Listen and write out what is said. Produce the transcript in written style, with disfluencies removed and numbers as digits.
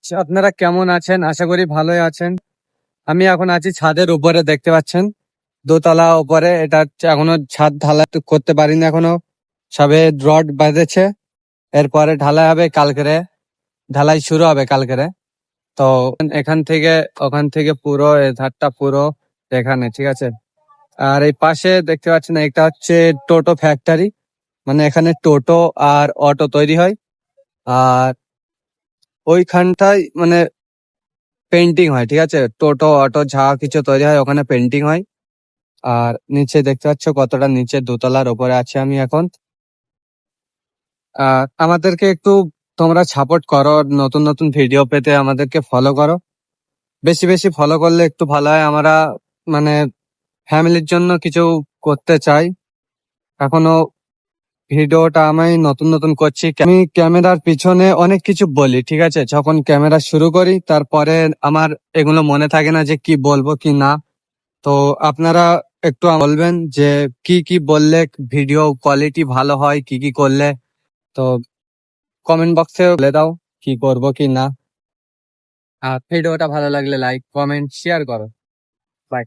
আপনারা কেমন আছেন? আশা করি ভালোই আছেন। আমি এখন আছি ছাদের উপরে, দেখতে পাচ্ছেন দোতলা উপরে। এটা হচ্ছে এখনো ছাদ ঢালাই তো করতে পারিনি এখনো, সবে রড বেঁধেছে। এরপরে ঢালাই হবে কালকেরে, ঢালাই শুরু হবে কালকেরে। তো এখান থেকে ওখান থেকে পুরো এ ধারটা পুরো এখানে, ঠিক আছে। আর এই পাশে দেখতে পাচ্ছেন এটা হচ্ছে টোটো ফ্যাক্টরি, মানে এখানে টোটো আর অটো তৈরি হয়। আর ওইখানটায় মানে পেন্টিং হয়, ঠিক আছে। টোটো অটো যা কিছু তৈরি হয় ওখানে পেন্টিং হয়। আর নিচে দেখতে পাচ্ছ কতটা নিচে, দোতলার ওপরে আছে আমি এখন। আমাদেরকে একটু তোমরা সাপোর্ট করো, নতুন নতুন ভিডিও পেতে আমাদেরকে ফলো করো। বেশি বেশি ফলো করলে একটু ভালো হয়। আমরা মানে ফ্যামিলির জন্য কিছু করতে চাই। এখনো ভিডিওটা আমি নতুন নতুন করছি। আমি ক্যামেরার পিছনে অনেক কিছু বলি, ঠিক আছে। যখন ক্যামেরা শুরু করি তারপরে আমার এগুলো মনে থাকে না যে কি বলবো কি না। তো আপনারা একটু বলবেন যে কি কি বললে ভিডিও কোয়ালিটি ভালো হয়, কি কি করলে। তো কমেন্ট বক্সে বলে দাও কি করব কি না। আর ভিডিওটা ভালো লাগলে লাইক কমেন্ট শেয়ার করো। বাই।